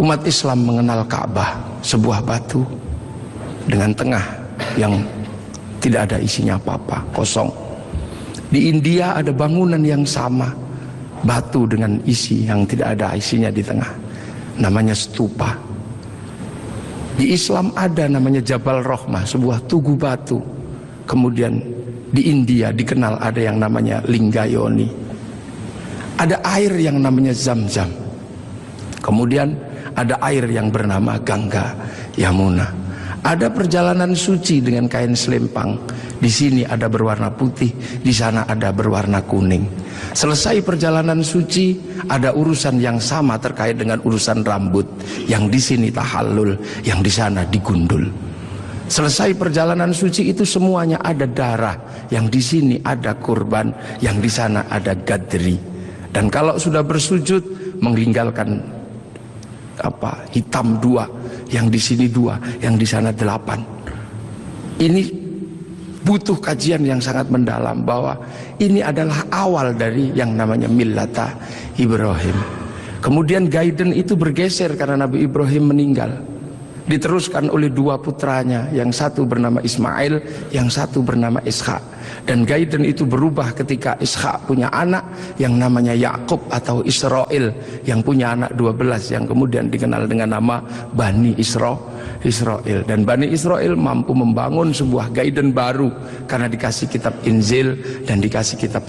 Umat Islam mengenal Ka'bah, sebuah batu dengan tengah yang tidak ada isinya apa-apa, kosong. Di India ada bangunan yang sama, batu dengan isi yang tidak ada isinya di tengah, namanya stupa. Di Islam ada namanya Jabal Rahmah, sebuah tugu batu. Kemudian di India dikenal ada yang namanya Linggayoni. Ada air yang namanya Zam-Zam. Kemudian ada air yang bernama Gangga Yamuna. Ada perjalanan suci dengan kain selempang. Di sini ada berwarna putih, di sana ada berwarna kuning. Selesai perjalanan suci, ada urusan yang sama terkait dengan urusan rambut. Yang di sini tahallul, yang di sana digundul. Selesai perjalanan suci itu semuanya ada darah. Yang di sini ada kurban, yang di sana ada gadri. Dan kalau sudah bersujud, meninggalkan hitam 2, yang di sini 2, yang di sana 8. Ini butuh kajian yang sangat mendalam, bahwa ini adalah awal dari yang namanya millata Ibrahim. Kemudian guidance itu bergeser karena Nabi Ibrahim meninggal, diteruskan oleh 2 putranya, yang satu bernama Ismail, yang satu bernama Ishak. Dan guidance itu berubah ketika Ishak punya anak yang namanya Yakub atau Israel, yang punya anak 12 yang kemudian dikenal dengan nama Bani Israel. Dan Bani Israel mampu membangun sebuah guidance baru karena dikasih kitab Injil dan dikasih kitab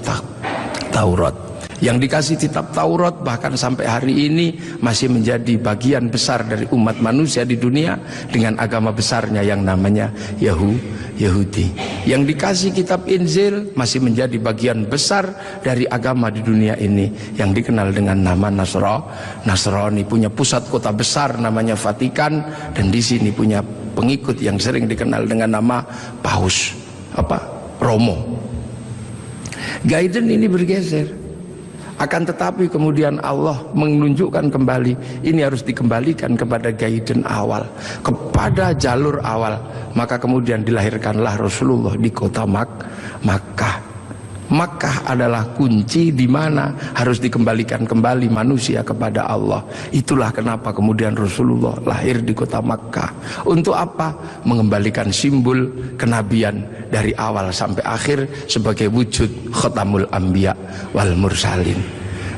Taurat. Yang dikasih kitab Taurat bahkan sampai hari ini masih menjadi bagian besar dari umat manusia di dunia dengan agama besarnya yang namanya Yahudi. Yang dikasih kitab Injil masih menjadi bagian besar dari agama di dunia ini yang dikenal dengan nama Nasrani. Punya pusat kota besar namanya Vatikan, dan di sini punya pengikut yang sering dikenal dengan nama Paus Romo. Guidance ini bergeser. Akan tetapi kemudian Allah menunjukkan kembali, ini harus dikembalikan kepada guidance awal, kepada jalur awal. Maka kemudian dilahirkanlah Rasulullah di kota Makkah. Makkah adalah kunci di mana harus dikembalikan kembali manusia kepada Allah. Itulah kenapa kemudian Rasulullah lahir di kota Makkah. Untuk apa? Mengembalikan simbol kenabian dari awal sampai akhir sebagai wujud Khatamul Anbiya wal Mursalin.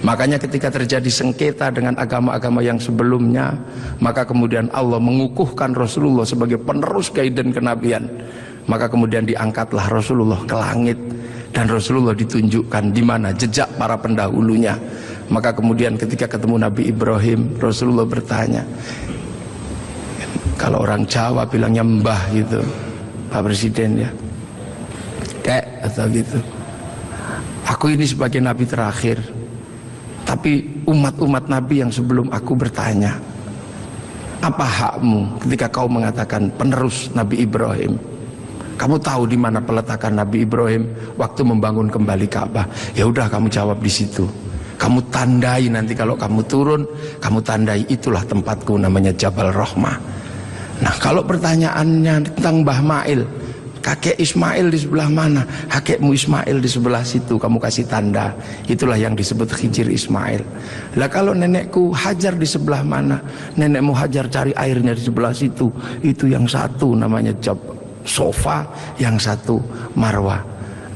Makanya ketika terjadi sengketa dengan agama-agama yang sebelumnya, maka kemudian Allah mengukuhkan Rasulullah sebagai penerus guidance kenabian. Maka kemudian diangkatlah Rasulullah ke langit, dan Rasulullah ditunjukkan di mana jejak para pendahulunya. Maka kemudian ketika ketemu Nabi Ibrahim, Rasulullah bertanya, kalau orang Jawa bilangnya mbah gitu, Pak Presiden ya, kek atau gitu. Aku ini sebagai Nabi terakhir, tapi umat-umat Nabi yang sebelum aku bertanya, apa hakmu ketika kau mengatakan penerus Nabi Ibrahim? Kamu tahu di mana peletakan Nabi Ibrahim waktu membangun kembali Ka'bah? Ya udah, kamu jawab di situ. Kamu tandai nanti kalau kamu turun, kamu tandai itulah tempatku, namanya Jabal Rahmah. Nah, kalau pertanyaannya tentang Mbah Mail, kakek Ismail di sebelah mana? Kakekmu Ismail di sebelah situ, kamu kasih tanda. Itulah yang disebut Khijir Ismail. Lah kalau nenekku Hajar di sebelah mana? Nenekmu Hajar cari airnya di sebelah situ. Itu yang satu namanya Sofa, yang satu Marwah.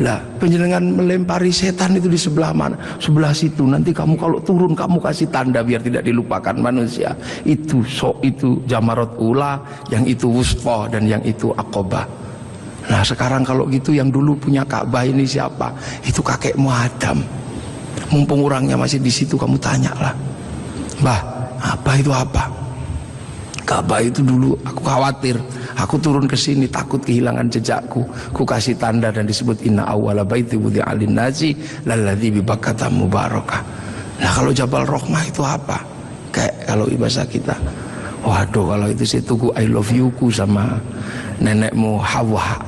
Lah penjenengan melempari setan itu di sebelah mana? Sebelah situ. Nanti kamu kalau turun kamu kasih tanda biar tidak dilupakan manusia. Itu Jamarat Ula, yang itu Wusta, dan yang itu Aqobah. Nah sekarang kalau gitu yang dulu punya Ka'bah ini siapa? Itu kakekmu Adam. Mumpung orangnya masih di situ, kamu tanyalah, Mbah, apa itu apa? Ka'bah itu dulu aku khawatir, aku turun ke sini takut kehilangan jejakku. Ku kasih tanda dan disebut inna awwala baiti wudi'a lin-nasi lalladzi bi Bakkata mubarakah. Nah kalau Jabal Rahmah itu apa? Kayak kalau bahasa kita, waduh kalau itu saya tunggu I love you ku sama nenekmu Hawa.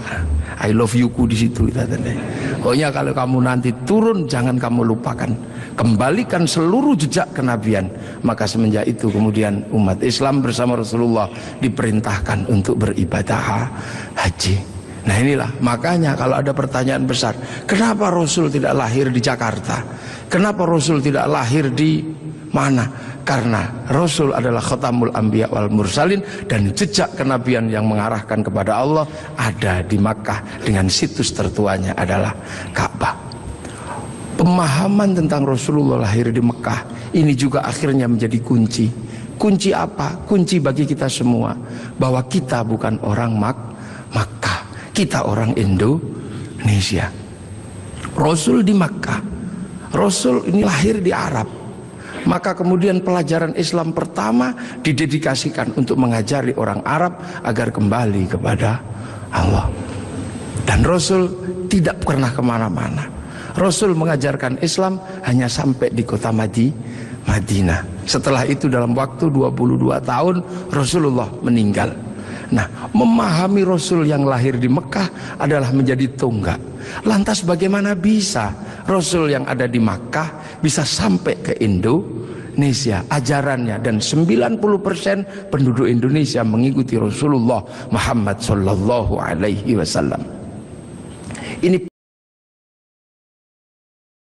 I love you ku di situ kita tanda. Pokoknya kalau kamu nanti turun jangan kamu lupakan, kembalikan seluruh jejak kenabian. Maka semenjak itu kemudian umat Islam bersama Rasulullah diperintahkan untuk beribadah haji. Nah inilah makanya kalau ada pertanyaan besar, kenapa Rasul tidak lahir di Jakarta? Kenapa Rasul tidak lahir di mana? Karena Rasul adalah khatamul anbiya wal mursalin, dan jejak kenabian yang mengarahkan kepada Allah ada di Makkah dengan situs tertuanya adalah Ka'bah. Pemahaman tentang Rasulullah lahir di Mekah ini juga akhirnya menjadi kunci. Kunci apa? Kunci bagi kita semua bahwa kita bukan orang Makkah, kita orang Indonesia. Rasul di Makkah, Rasul ini lahir di Arab. Maka kemudian pelajaran Islam pertama didedikasikan untuk mengajari orang Arab agar kembali kepada Allah. Dan Rasul tidak pernah kemana-mana. Rasul mengajarkan Islam hanya sampai di kota Madinah. Setelah itu dalam waktu 22 tahun Rasulullah meninggal. Nah, memahami Rasul yang lahir di Mekah adalah menjadi tonggak. Lantas bagaimana bisa Rasul yang ada di Makkah bisa sampai ke Indonesia ajarannya, dan 90% penduduk Indonesia mengikuti Rasulullah Muhammad sallallahu alaihi wasallam. Ini